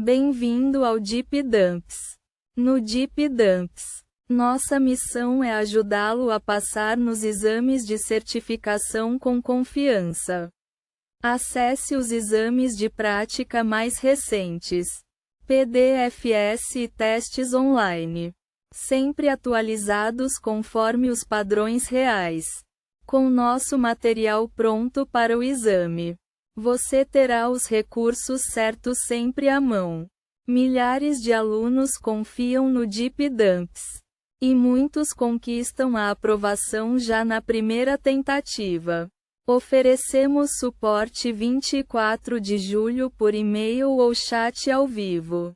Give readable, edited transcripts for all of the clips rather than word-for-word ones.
Bem-vindo ao Deep Dumps. No Deep Dumps, nossa missão é ajudá-lo a passar nos exames de certificação com confiança. Acesse os exames de prática mais recentes, PDFs e testes online, sempre atualizados conforme os padrões reais. Com nosso material pronto para o exame, você terá os recursos certos sempre à mão. Milhares de alunos confiam no Deep Dumps, e muitos conquistam a aprovação já na primeira tentativa. Oferecemos suporte 24 de julho por e-mail ou chat ao vivo.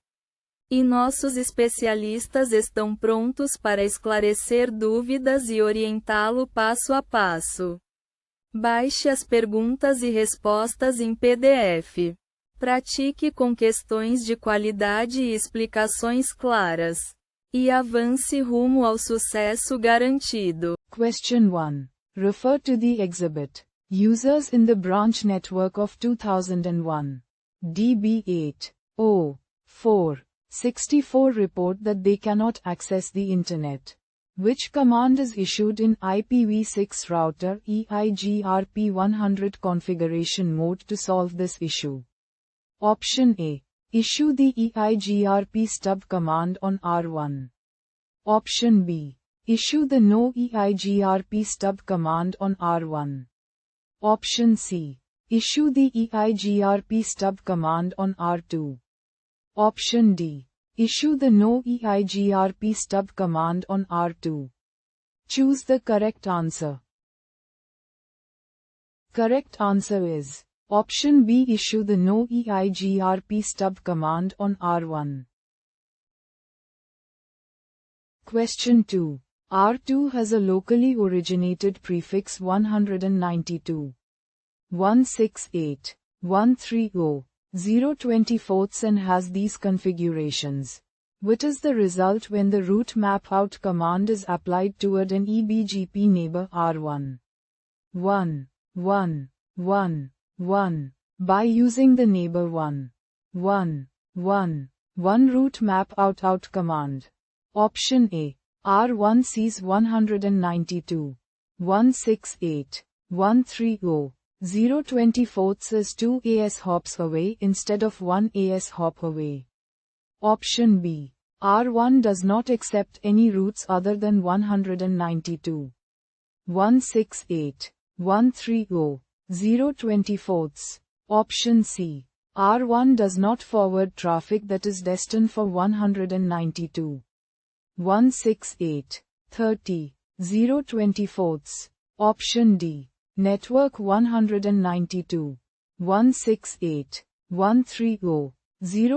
E nossos especialistas estão prontos para esclarecer dúvidas e orientá-lo passo a passo. Baixe as perguntas e respostas em PDF. Pratique com questões de qualidade e explicações claras. E avance rumo ao sucesso garantido. Question 1. Refer to the exhibit. Users in the branch network of 2001. DB80464 report that they cannot access the Internet. Which command is issued in IPv6 router EIGRP 100 configuration mode to solve this issue? Option A. Issue the EIGRP stub command on R1. Option B. Issue the no EIGRP stub command on R1. Option C. Issue the EIGRP stub command on R2. Option D. Issue the no EIGRP stub command on R2. Choose the correct answer. Correct answer is Option B. Issue the no EIGRP stub command on R1. Question 2. R2 has a locally originated prefix 192. 168, 130, 024 and has these configurations. What is the result when the root map out command is applied toward an eBGP neighbor R1? 1, 1, 1, 1. By using the neighbor 1, 1, 1, 1 root map out command. Option A. R1 sees 192, 168, 130, 024 is 2 AS hops away instead of 1 AS hop away. Option B. R1 does not accept any routes other than 192, 168, 130, 024. Option C. R1 does not forward traffic that is destined for 192, 168, 30, 024. Option D. Network 192, 168, 130,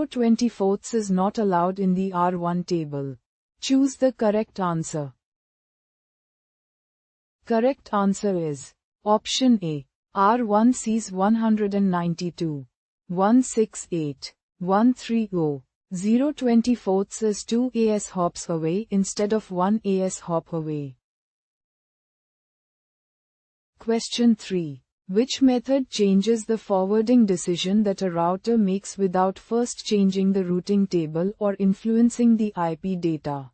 024 is not allowed in the R1 table. Choose the correct answer. Correct answer is Option A. R1 sees 192, 168, 130, 024 is 2 AS hops away instead of 1 AS hop away. Question 3. Which method changes the forwarding decision that a router makes without first changing the routing table or influencing the IP data?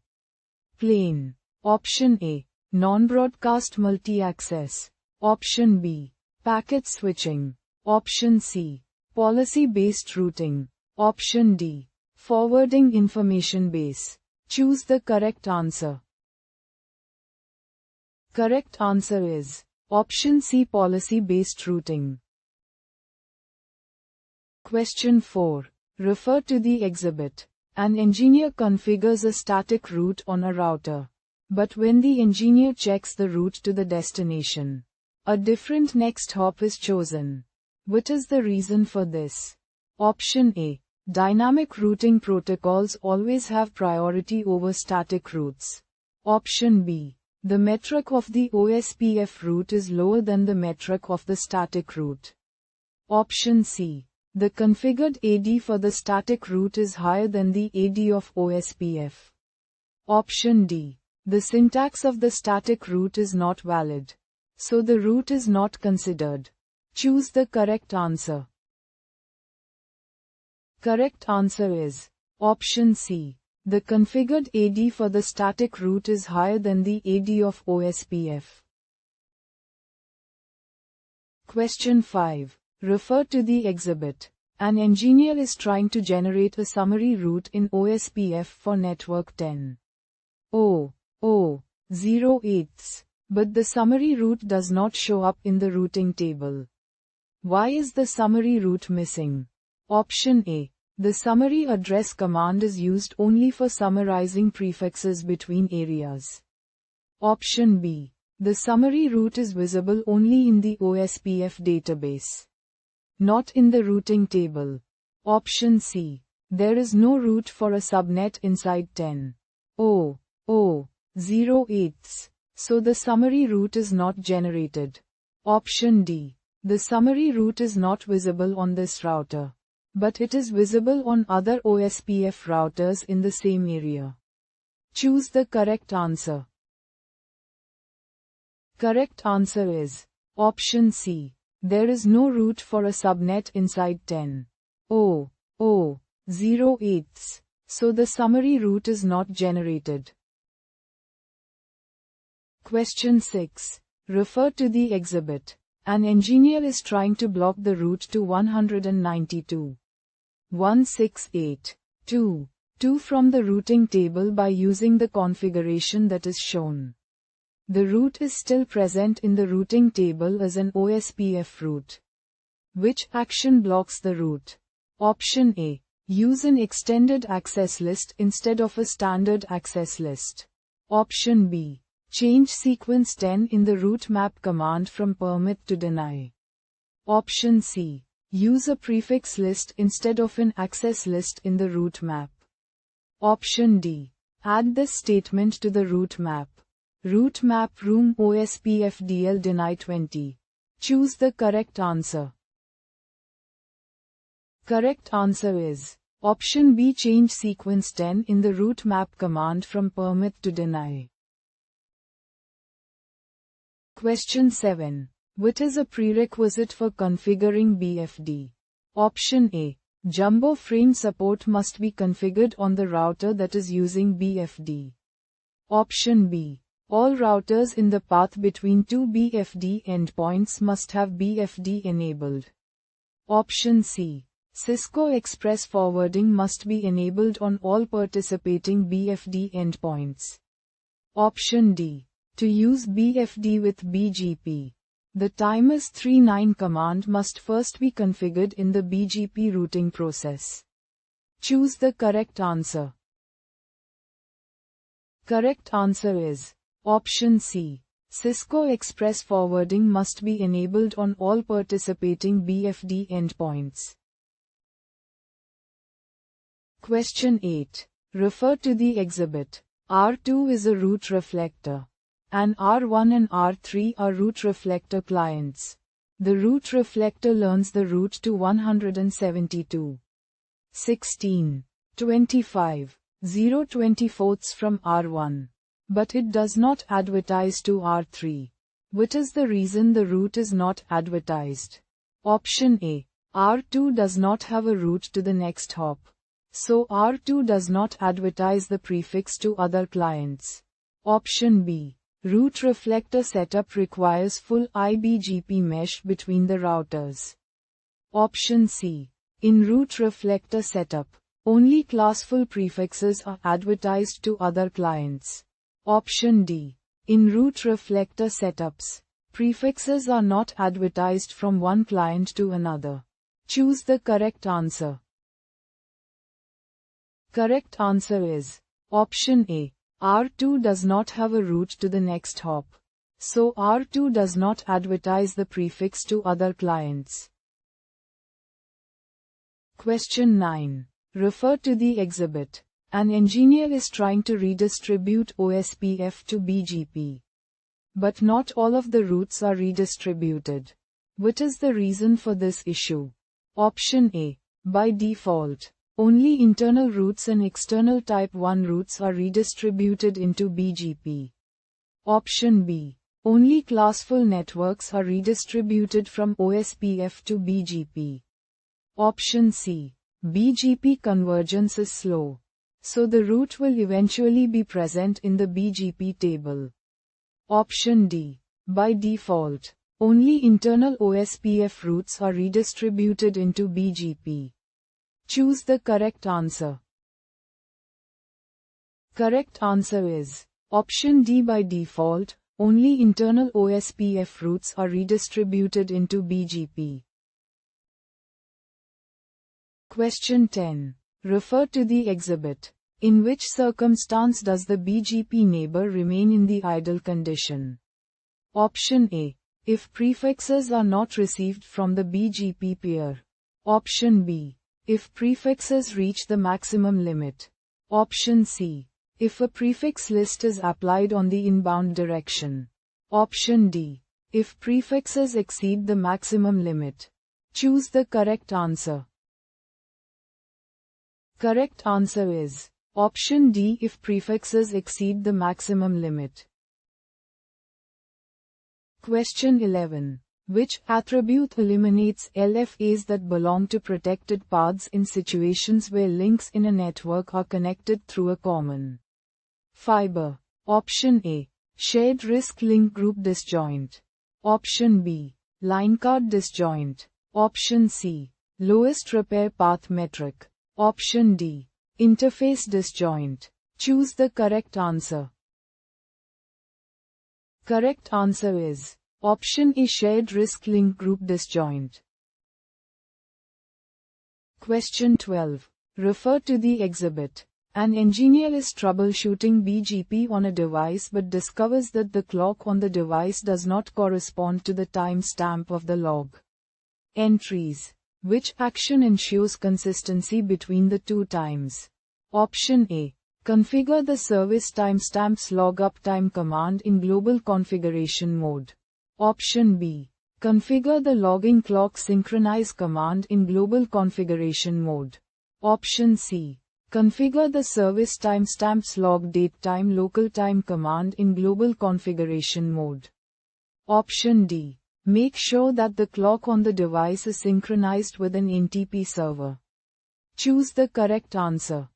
Plain. Option A. Non-broadcast multi-access. Option B. Packet switching. Option C. Policy-based routing. Option D. Forwarding information base. Choose the correct answer. Correct answer is Option C. Policy-based routing. Question 4. Refer to the exhibit. An engineer configures a static route on a router. But when the engineer checks the route to the destination, a different next hop is chosen. What is the reason for this? Option A. Dynamic routing protocols always have priority over static routes. Option B. The metric of the OSPF route is lower than the metric of the static route. Option C. The configured AD for the static route is higher than the AD of OSPF. Option D. The syntax of the static route is not valid, so the route is not considered. Choose the correct answer. Correct answer is option C. The configured AD for the static route is higher than the AD of OSPF. Question 5. Refer to the exhibit. An engineer is trying to generate a summary route in OSPF for network 10.0.0.08, but the summary route does not show up in the routing table. Why is the summary route missing? Option A. The summary address command is used only for summarizing prefixes between areas. Option B. The summary route is visible only in the OSPF database, not in the routing table. Option C. There is no route for a subnet inside 10.0.0.08, so the summary route is not generated. Option D. The summary route is not visible on this router, but it is visible on other OSPF routers in the same area. Choose the correct answer. Correct answer is option C. There is no route for a subnet inside 10.0.0.08, so the summary route is not generated. Question 6. Refer to the exhibit. An engineer is trying to block the route to 192.168.2.2 from the routing table by using the configuration that is shown. The route is still present in the routing table as an OSPF route. Which action blocks the route? Option A. Use an extended access list instead of a standard access list. Option B. Change sequence 10 in the route map command from permit to deny. Option C. Use a prefix list instead of an access list in the route map. Option D. Add this statement to the route map. Route map room OSPF DL deny 20. Choose the correct answer. Correct answer is option B. Change sequence 10 in the route map command from permit to deny. Question 7. What is a prerequisite for configuring BFD? Option A. Jumbo frame support must be configured on the router that is using BFD. Option B. All routers in the path between two BFD endpoints must have BFD enabled. Option C. Cisco Express forwarding must be enabled on all participating BFD endpoints. Option D. To use BFD with BGP, the timers39 command must first be configured in the BGP routing process. Choose the correct answer. Correct answer is option C. Cisco Express forwarding must be enabled on all participating BFD endpoints. Question 8. Refer to the exhibit. R2 is a route reflector, and R1 and R3 are route reflector clients. The route reflector learns the route to 172.16.25.024 from R1. But it does not advertise to R3. What is the reason the route is not advertised? Option A. R2 does not have a route to the next hop, so R2 does not advertise the prefix to other clients. Option B. Route reflector setup requires full IBGP mesh between the routers. Option C. In route reflector setup, only classful prefixes are advertised to other clients. Option D. In route reflector setups, prefixes are not advertised from one client to another. Choose the correct answer. Correct answer is option A. R2 does not have a route to the next hop, so R2 does not advertise the prefix to other clients. Question 9. Refer to the exhibit. An engineer is trying to redistribute OSPF to BGP, but not all of the routes are redistributed. What is the reason for this issue? Option A. By default, only internal routes and external Type 1 routes are redistributed into BGP. Option B. Only classful networks are redistributed from OSPF to BGP. Option C. BGP convergence is slow. So the root will eventually be present in the BGP table. Option D. By default, only internal OSPF roots are redistributed into BGP. Choose the correct answer. Correct answer is option D. By default, only internal OSPF roots are redistributed into BGP. Question 10. Refer to the exhibit. In which circumstance does the BGP neighbor remain in the idle condition? Option A. If prefixes are not received from the BGP peer. Option B. If prefixes reach the maximum limit. Option C. If a prefix list is applied on the inbound direction. Option D. If prefixes exceed the maximum limit. Choose the correct answer. Correct answer is option D. If prefixes exceed the maximum limit. Question 11. Which attribute eliminates LFAs that belong to protected paths in situations where links in a network are connected through a common fiber? Option A. Shared risk link group disjoint. Option B. Line card disjoint. Option C. Lowest repair path metric. Option D. Interface disjoint. Choose the correct answer. Correct answer is option A. Shared risk link group disjoint. Question 12. Refer to the exhibit. An engineer is troubleshooting BGP on a device but discovers that the clock on the device does not correspond to the timestamp of the log entries. Which action ensures consistency between the two times? Option A. Configure the service timestamps log uptime command in global configuration mode. Option B. Configure the logging clock synchronize command in global configuration mode. Option C. Configure the service timestamps log datetime local time command in global configuration mode. Option D. Make sure that the clock on the device is synchronized with an NTP server. Choose the correct answer.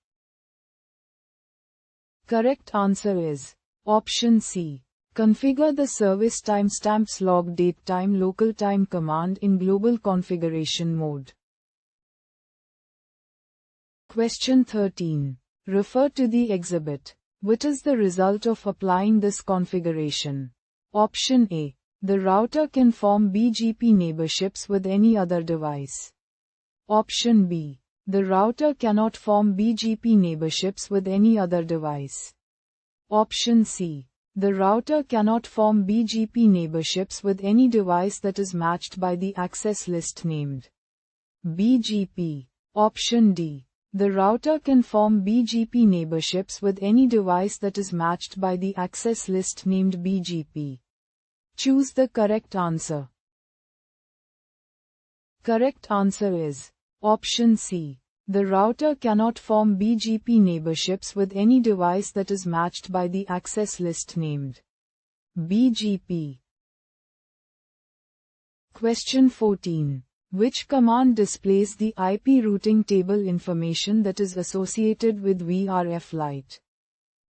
Correct answer is option C. Configure the service timestamps log datetime local time command in global configuration mode. Question 13. Refer to the exhibit. What is the result of applying this configuration? Option A. The router can form BGP neighborships with any other device. Option B. The router cannot form BGP neighborships with any other device. Option C. The router cannot form BGP neighborships with any device that is matched by the access list named BGP. Option D. The router can form BGP neighborships with any device that is matched by the access list named BGP. Choose the correct answer. Correct answer is option C. The router cannot form BGP neighborships with any device that is matched by the access list named BGP. Question 14. Which command displays the IP routing table information that is associated with VRF Lite?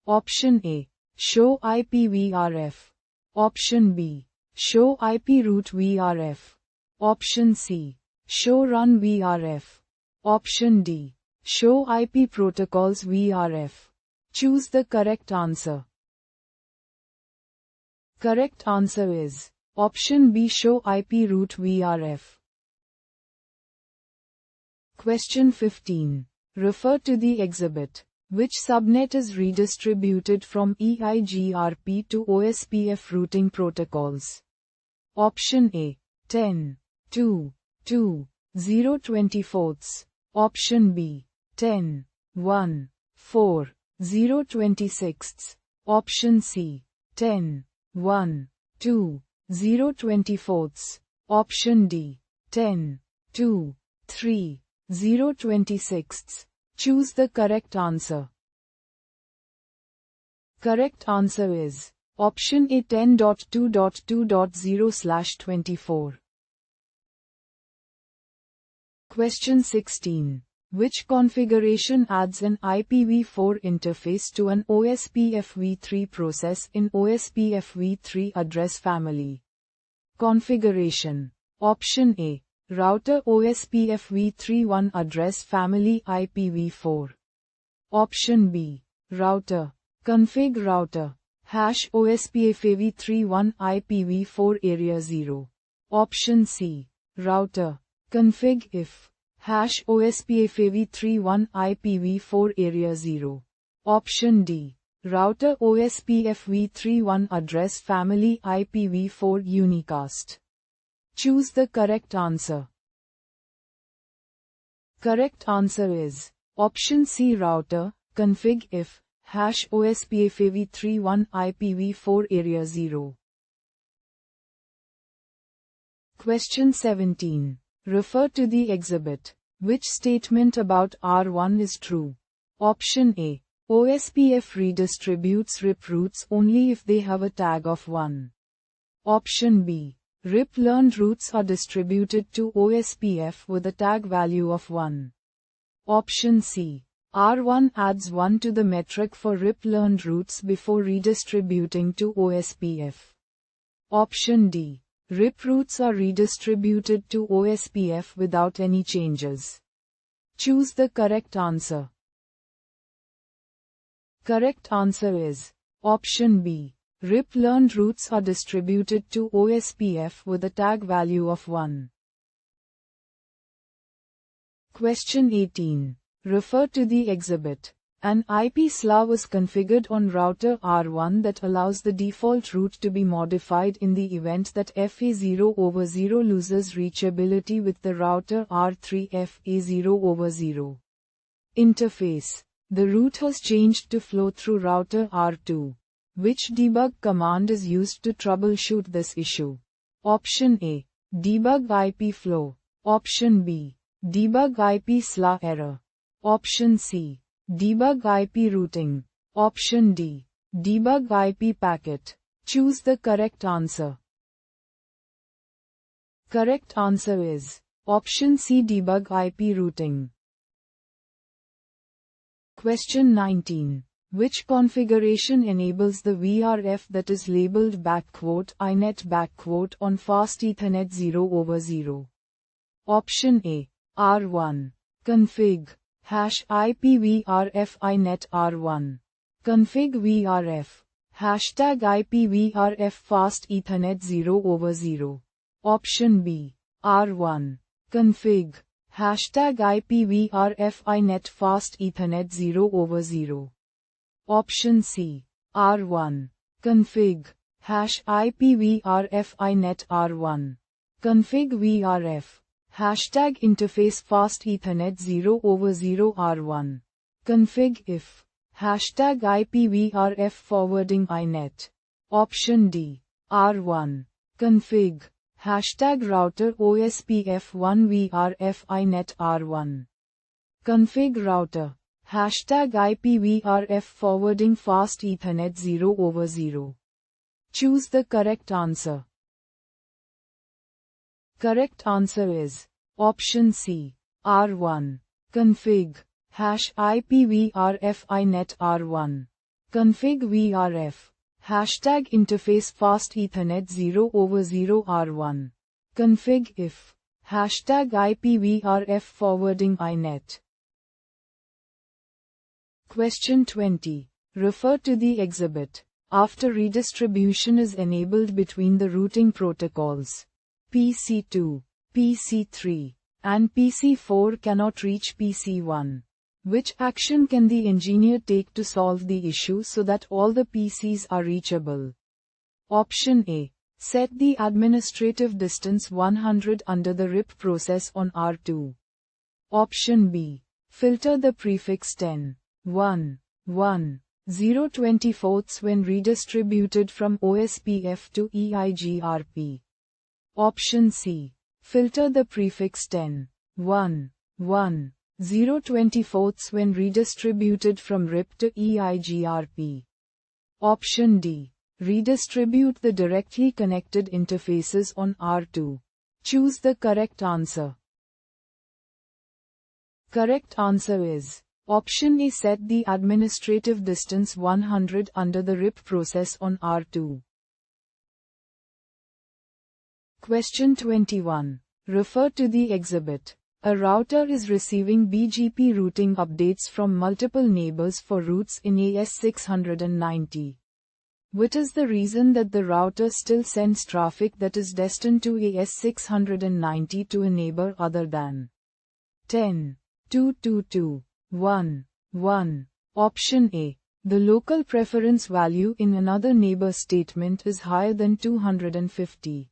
Option A. Show IP VRF. Option B. Show IP route VRF. Option C. Show run VRF. Option D. Show IP protocols VRF. Choose the correct answer. Correct answer is option B. Show IP route VRF. Question 15. Refer to the exhibit. Which subnet is redistributed from EIGRP to OSPF routing protocols? Option A. 10. 2. 2. 0 24. Option B. 10. 1. 4. 0 26. Option C. 10. 1. 2. 0 24. Option D. 10. 2. 3. 0 26. Choose the correct answer. Correct answer is option A. 10.2.2.0/24. Question 16. Which configuration adds an IPv4 interface to an OSPF-v3 process in OSPF-v3 address family? Configuration. Option A. Router OSPF-v3 address family IPv4. Option B. Router. Config router. Hash OSPF-v3 IPv4 area 0. Option C. Router. Config if. Hash OSPF-v3 IPv4 area 0. Option D. Router OSPF-v3 address family IPv4 unicast. Choose the correct answer. Correct answer is option C. Router. Config if. Hash OSPF-v3 IPv4 area 0. Question 17. Refer to the exhibit. Which statement about R1 is true? Option A. OSPF redistributes RIP routes only if they have a tag of 1. Option B. RIP learned routes are distributed to OSPF with a tag value of 1. Option C. R1 adds 1 to the metric for RIP learned routes before redistributing to OSPF. Option D. RIP routes are redistributed to OSPF without any changes. Choose the correct answer. Correct answer is option B. RIP learned routes are distributed to OSPF with a tag value of 1. Question 18. Refer to the exhibit. An IP slot was configured on router R1 that allows the default route to be modified in the event that FA0/0 loses reachability with the router R3 FA0/0 interface. The route has changed to flow through router R2. Which debug command is used to troubleshoot this issue? Option A. Debug IP flow. Option B. Debug IP slot error. Option C. Debug IP routing. Option D. Debug IP packet. Choose the correct answer. Correct answer is option C. Debug IP routing. Question 19. Which configuration enables the VRF that is labeled "inet" on fast Ethernet 0/0? Option A. R1. Config. Hash IPVRF inet R1. Config VRF. Hashtag IPVRF fast Ethernet 0/0. Option B. R1. Config. Hashtag IPVRF inet fast Ethernet 0/0. Option C. R1. Config. Hash IPVRF inet R1. Config VRF. Hashtag interface fast Ethernet 0/0 R1. Config if. Hashtag IPVRF forwarding inet. Option D. R1. Config. Hashtag router OSPF1 VRF inet R1. Config router. Hashtag IPVRF forwarding fast Ethernet 0/0. Choose the correct answer. Correct answer is option C. R1. Config. Hash IPVRF inet R1. Config VRF. Hashtag interface fast Ethernet 0/0 R1. Config if. Hashtag IPVRF forwarding inet. Question 20. Refer to the exhibit. After redistribution is enabled between the routing protocols, PC2, PC3, and PC4 cannot reach PC1. Which action can the engineer take to solve the issue so that all the PCs are reachable? Option A. Set the administrative distance 100 under the RIP process on R2. Option B. Filter the prefix 10, 1, 1, 0 24ths when redistributed from OSPF to EIGRP. Option C. Filter the prefix 10, 1, 1, 0 24ths when redistributed from RIP to EIGRP. Option D. Redistribute the directly connected interfaces on R2. Choose the correct answer. Correct answer is option A. Set the administrative distance 100 under the RIP process on R2. Question 21. Refer to the exhibit. A router is receiving BGP routing updates from multiple neighbors for routes in AS690. What is the reason that the router still sends traffic that is destined to AS690 to a neighbor other than 10, 222, 1, 1? Option A. The local preference value in another neighbor statement is higher than 250.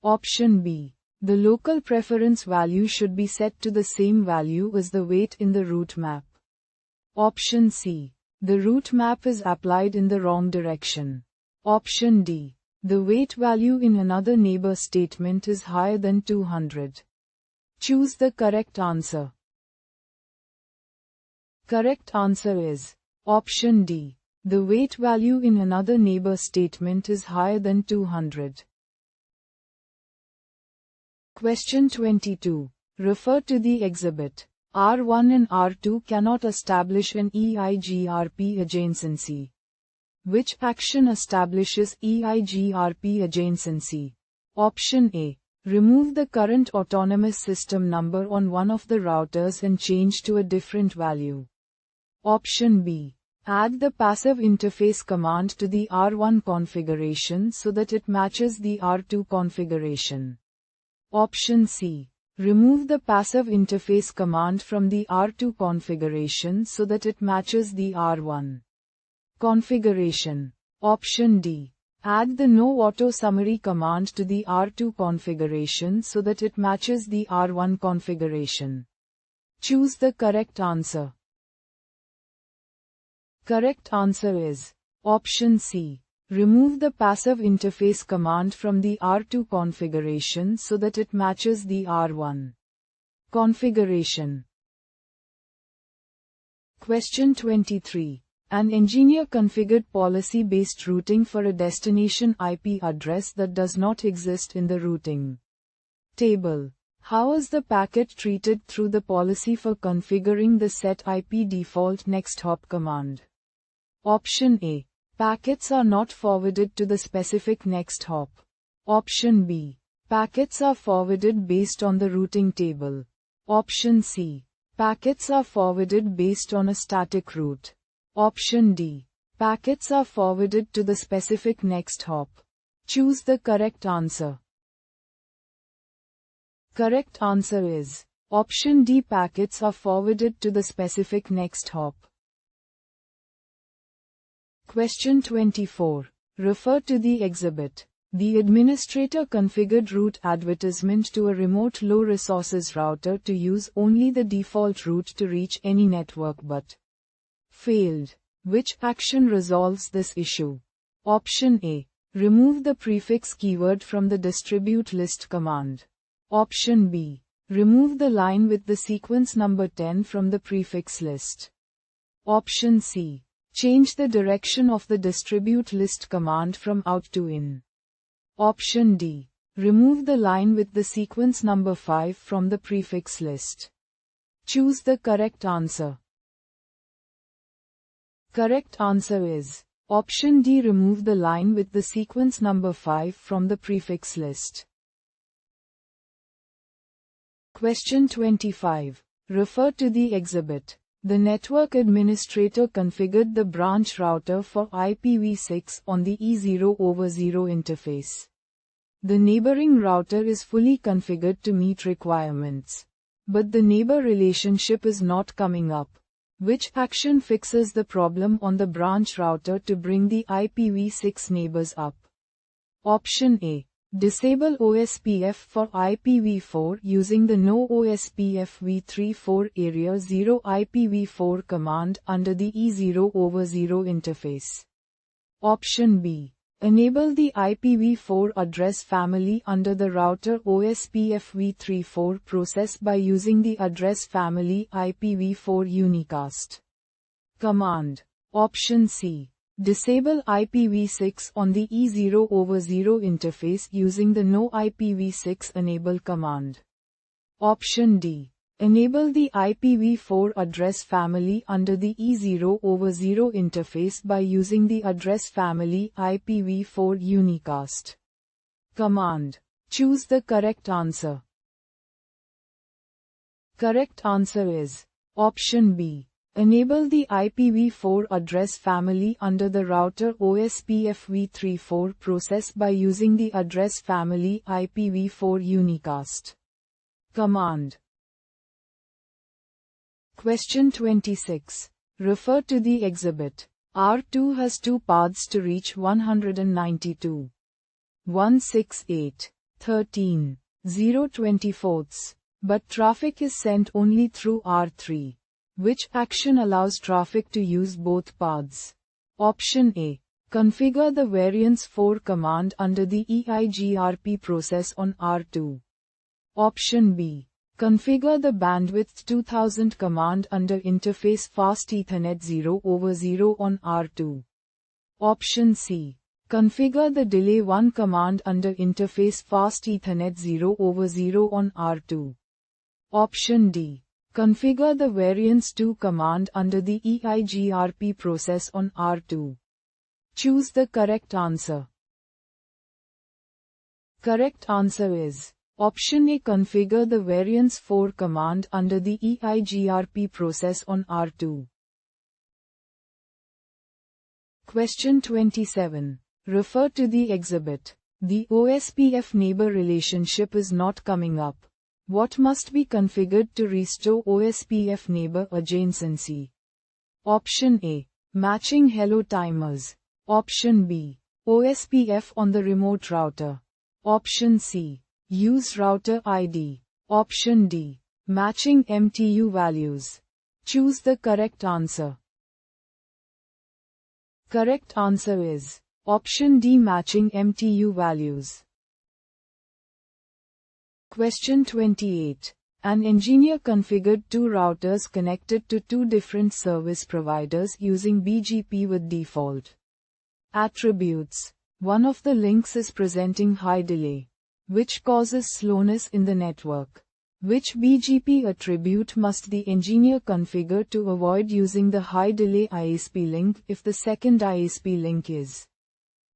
Option B. The local preference value should be set to the same value as the weight in the route map. Option C. The route map is applied in the wrong direction. Option D. The weight value in another neighbor statement is higher than 200. Choose the correct answer. Correct answer is option D. The weight value in another neighbor statement is higher than 200. Question 22. Refer to the exhibit. R1 and R2 cannot establish an EIGRP adjacency. Which action establishes EIGRP adjacency? Option A. Remove the current autonomous system number on one of the routers and change to a different value. Option B. Add the passive interface command to the R1 configuration so that it matches the R2 configuration. Option C. Remove the passive interface command from the R2 configuration so that it matches the R1 configuration. Option D. Add the no auto summary command to the R2 configuration so that it matches the R1 configuration. Choose the correct answer. Correct answer is option C. Remove the passive interface command from the R2 configuration so that it matches the R1 configuration. Question 23. An engineer configured policy-based routing for a destination IP address that does not exist in the routing table. How is the packet treated through the policy for configuring the set IP default next hop command? Option A. Packets are not forwarded to the specific next hop. Option B. Packets are forwarded based on the routing table. Option C. Packets are forwarded based on a static route. Option D. Packets are forwarded to the specific next hop. Choose the correct answer. Correct answer is option D. Packets are forwarded to the specific next hop. Question 24. Refer to the exhibit. The administrator configured route advertisement to a remote low resources router to use only the default route to reach any network but failed. Which action resolves this issue? Option A. Remove the prefix keyword from the distribute list command. Option B. Remove the line with the sequence number 10 from the prefix list. Option C. Change the direction of the distribute list command from out to in. Option D. Remove the line with the sequence number 5 from the prefix list. Choose the correct answer. Correct answer is option D. Remove the line with the sequence number 5 from the prefix list. Question 25. Refer to the exhibit. The network administrator configured the branch router for IPv6 on the E0/0 interface. The neighboring router is fully configured to meet requirements. But the neighbor relationship is not coming up. Which action fixes the problem on the branch router to bring the IPv6 neighbors up? Option A. Disable OSPF for IPv4 using the no OSPF v34 area 0 IPv4 command under the E0/0 interface. Option B. Enable the IPv4 address family under the router OSPF v34 process by using the address family IPv4 unicast command. Option C. Disable IPv6 on the E0/0 interface using the no IPv6 enable command. Option D. Enable the IPv4 address family under the E0/0 interface by using the address family IPv4 unicast command. Choose the correct answer. Correct answer is option B. Enable the IPv4 address family under the router OSPF-v34 process by using the address family IPv4 unicast command. Question 26. Refer to the exhibit. R2 has two paths to reach 192. 168, 13, 024, but traffic is sent only through R3. Which action allows traffic to use both paths? Option A. Configure the variance 4 command under the EIGRP process on R2. Option B. Configure the bandwidth 2000 command under interface fast Ethernet 0/0 on R2. Option C. Configure the delay 1 command under interface fast Ethernet 0/0 on R2. Option D. Configure the variance 2 command under the EIGRP process on R2. Choose the correct answer. Correct answer is option A. Configure the variance 4 command under the EIGRP process on R2. Question 27. Refer to the exhibit. The OSPF neighbor relationship is not coming up. What must be configured to restore OSPF neighbor adjacency? Option A. Matching hello timers. Option B. OSPF on the remote router. Option C. Use router ID. Option D. Matching MTU values. Choose the correct answer. Correct answer is option D. Matching MTU values. Question 28. An engineer configured two routers connected to two different service providers using BGP with default attributes. One of the links is presenting high delay, which causes slowness in the network. Which BGP attribute must the engineer configure to avoid using the high delay ISP link if the second ISP link is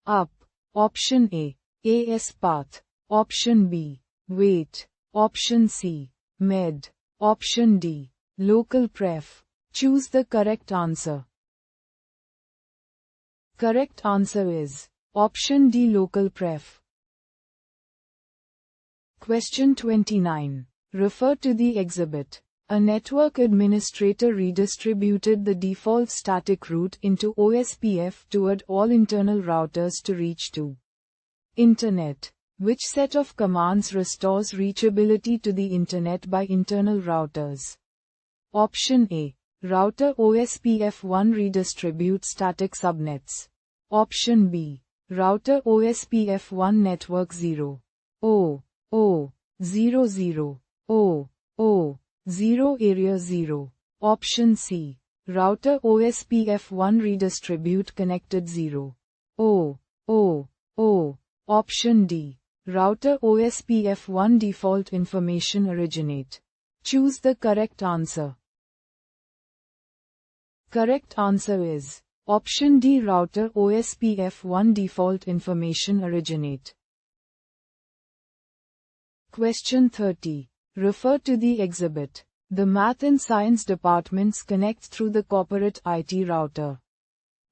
up? Option A. AS path. Option B. Wait. Option C. Med. Option D. Local pref. Choose the correct answer. Correct answer is option D. Local pref. Question 29. Refer to the exhibit. A network administrator redistributed the default static route into OSPF toward all internal routers to reach to Internet. Which set of commands restores reachability to the Internet by internal routers? Option A. Router OSPF1 redistribute static subnets. Option B. Router OSPF1 network 0. 0, 0, 0, 0, 0 area 0. Option C. Router OSPF1 redistribute connected 0. 0, 0. Option D. Router OSPF1 default information originate. Choose the correct answer. Correct answer is option D. Router OSPF1 default information originate. Question 30. Refer to the exhibit. The Math and Science departments connect through the corporate IT router.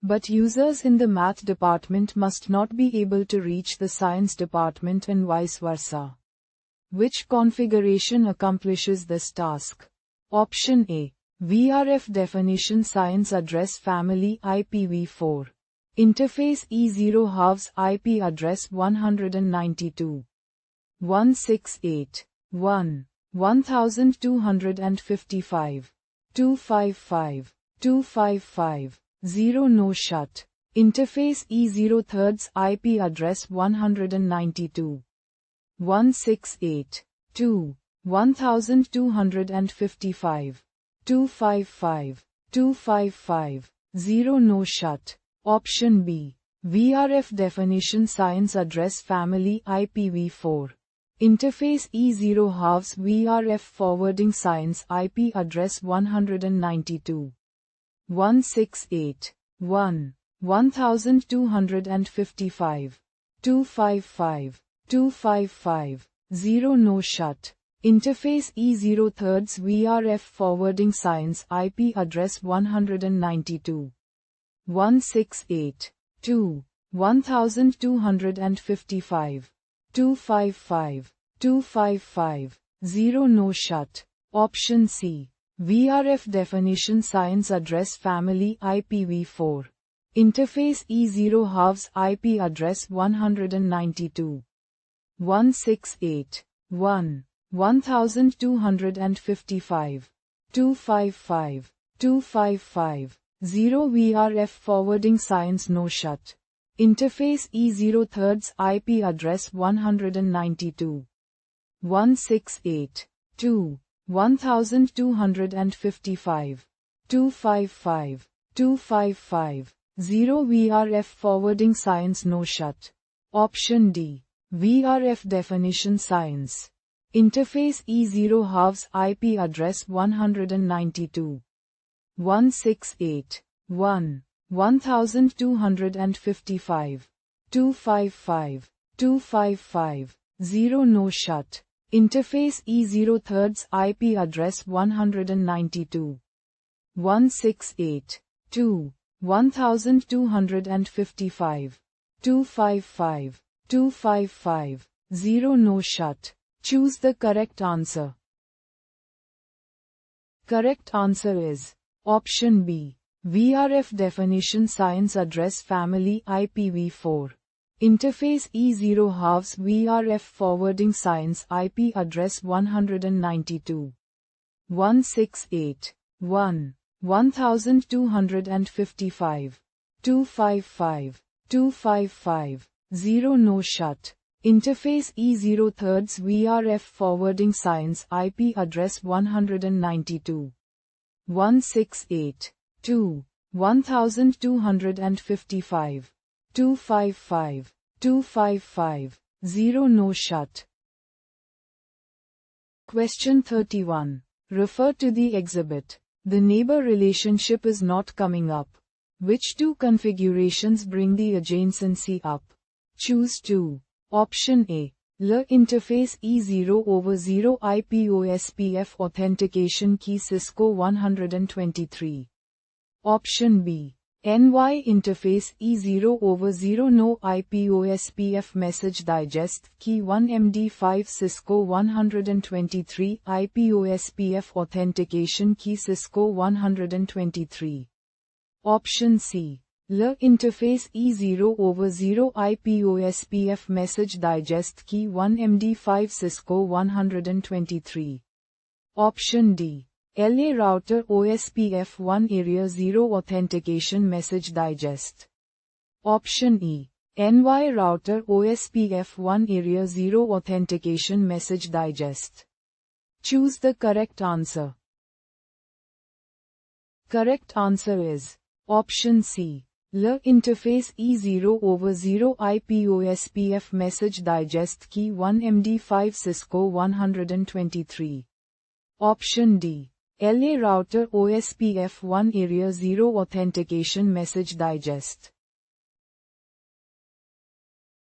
But users in the Math department must not be able to reach the Science department and vice versa. Which configuration accomplishes this task? Option A. VRF definition Science address family IPv4. Interface E0 halves IP address 192. 168. 1. 1255. 255. 255. 0 no shut. Interface E0 thirds IP address 192. 168. 2. 1255. 255. 255. 0 no shut. Option B. VRF definition Science address family IPv4. Interface E0 halves VRF forwarding science IP address 192. 168. 1. 1255. 255. 255. 0 no shut. Interface E0 thirds VRF forwarding science IP address 192. 168. 2. 1255. 255. 255. 0 no shut. Option C. VRF definition science address family IPv4. Interface E0 halves IP address 192. 168. 1. 1255. 255. 255. 0 VRF forwarding science no shut. Interface E0 thirds IP address 192. 168. 2. 1255. 255. 255. 0 VRF forwarding science no shut. Option D. VRF definition science. Interface E0 halves IP address 192. 168. 1. 1255. 255. 255. 0 no shut. Interface E0 thirds IP address 192. 168. 2. 1255. 255. 255. 0 no shut. Choose the correct answer. Correct answer is option B. VRF definition science address family IPv4. Interface E0 halves VRF forwarding science IP address 192. 168. 1. 1255. 255. 255. 0 no shut. Interface E0 thirds VRF forwarding science IP address 192. 168. 2. 1255. 255. 255. 0 no shut. Question 31. Refer to the exhibit. The neighbor relationship is not coming up. Which two configurations bring the adjacency up? Choose 2. Option A. L interface E0 over 0 IPOSPF authentication key Cisco 123. Option B. NY interface E0 over 0 no IPOSPF message digest key 1 MD5 Cisco 123 IPOSPF authentication key Cisco 123. Option C. L interface E0 over 0 IPOSPF message digest key 1 MD5 Cisco 123. Option D. LA router OSPF 1 area 0 authentication message digest. Option E. NY router OSPF 1 area 0 authentication message digest. Choose the correct answer. Correct answer is option C. L interface E0 over 0 IPOSPF message digest key 1 MD5 Cisco 123. Option D. LA router OSPF 1 area 0 authentication message digest.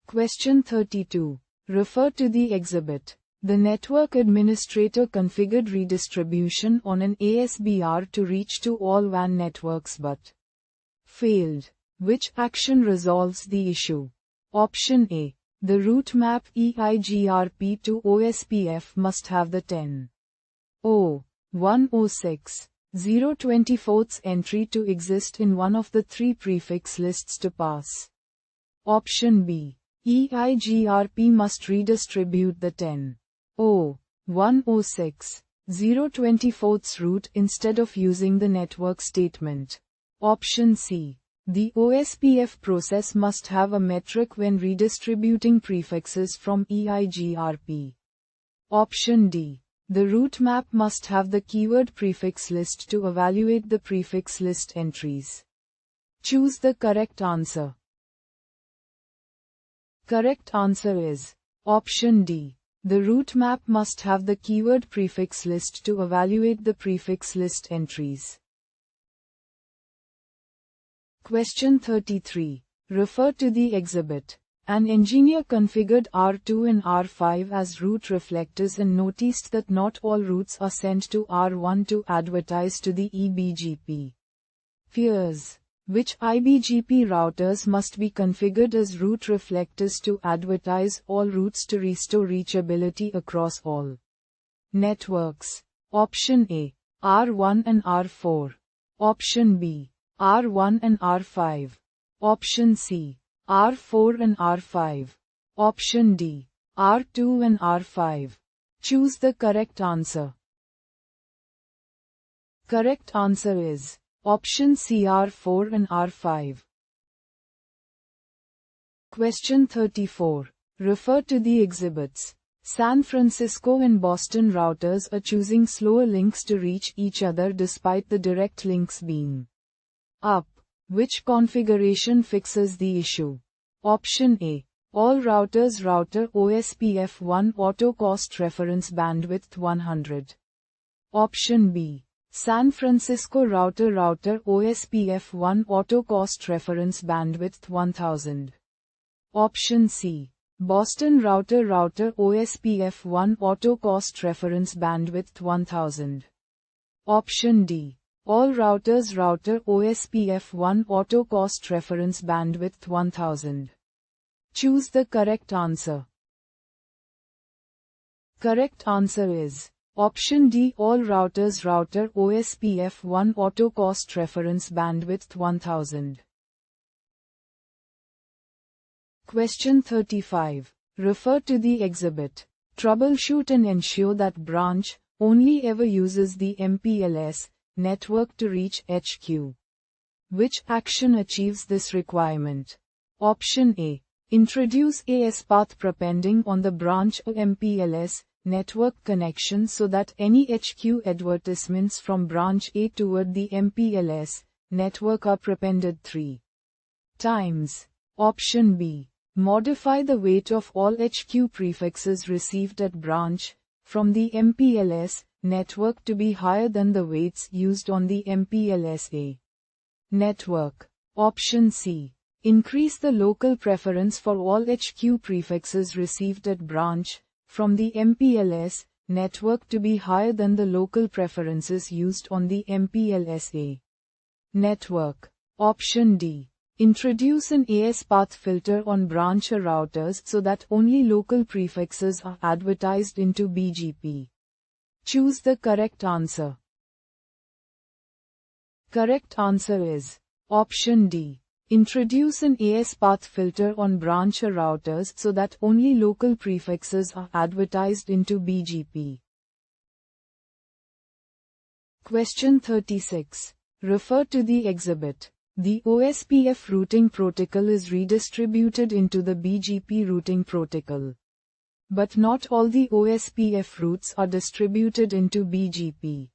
Question 32. Refer to the exhibit. The network administrator configured redistribution on an ASBR to reach to all WAN networks but failed. Which action resolves the issue? Option A. The route map EIGRP to OSPF must have the 10.0.106.024 entry to exist in one of the three prefix lists to pass. Option B. EIGRP must redistribute the 10.0.106.024 route instead of using the network statement. Option C. The OSPF process must have a metric when redistributing prefixes from EIGRP. Option D. The route map must have the keyword prefix list to evaluate the prefix list entries. Choose the correct answer. Correct answer is option D. The route map must have the keyword prefix list to evaluate the prefix list entries. Question 33. Refer to the exhibit. An engineer configured R2 and R5 as route reflectors and noticed that not all routes are sent to R1 to advertise to the eBGP. Fears. Which iBGP routers must be configured as route reflectors to advertise all routes to restore reachability across all networks? Option A. R1 and R4. Option B. R1 and R5. Option C. R4 and R5. Option D. R2 and R5. Choose the correct answer. Correct answer is option C, R4 and R5. Question 34. Refer to the exhibits. San Francisco and Boston routers are choosing slower links to reach each other despite the direct links being up. Which configuration fixes the issue? Option A. All routers router OSPF1 auto cost reference bandwidth 100. Option B. San Francisco router OSPF1 auto cost reference bandwidth 1000. Option C. Boston router OSPF1 auto cost reference bandwidth 1000. Option D. All routers router OSPF1 auto cost reference bandwidth 1000. Choose the correct answer. Correct answer is option D, all routers router OSPF1 auto cost reference bandwidth 1000. Question 35. Refer to the exhibit. Troubleshoot and ensure that branch only ever uses the MPLS network to reach HQ. Which action achieves this requirement? Option A. Introduce AS path prepending on the branch or MPLS network connection so that any HQ advertisements from branch A toward the MPLS network are prepended 3 times. Option B. Modify the weight of all HQ prefixes received at branch from the MPLS network to be higher than the weights used on the MPLS-A network. Option C. Increase the local preference for all HQ prefixes received at branch from the MPLS network to be higher than the local preferences used on the MPLS-A network. Option D. Introduce an AS path filter on branch routers so that only local prefixes are advertised into BGP. Choose the correct answer. Correct answer is option D. Introduce an AS path filter on branch routers so that only local prefixes are advertised into BGP. Question 36. Refer to the exhibit. The OSPF routing protocol is redistributed into the BGP routing protocol. But not all the OSPF routes are distributed into BGP.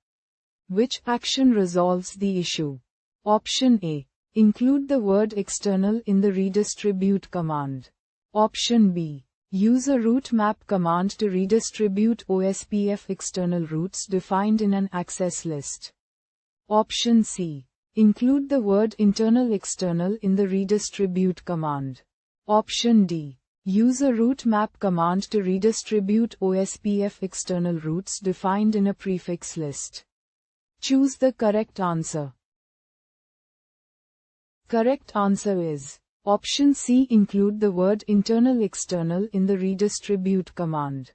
Which action resolves the issue? Option A. Include the word external in the redistribute command. Option B. Use a route map command to redistribute OSPF external routes defined in an access list. Option C. Include the word internal external in the redistribute command. Option D. Use a route map command to redistribute OSPF external routes defined in a prefix list. Choose the correct answer. Correct answer is option C. Include the word internal external in the redistribute command.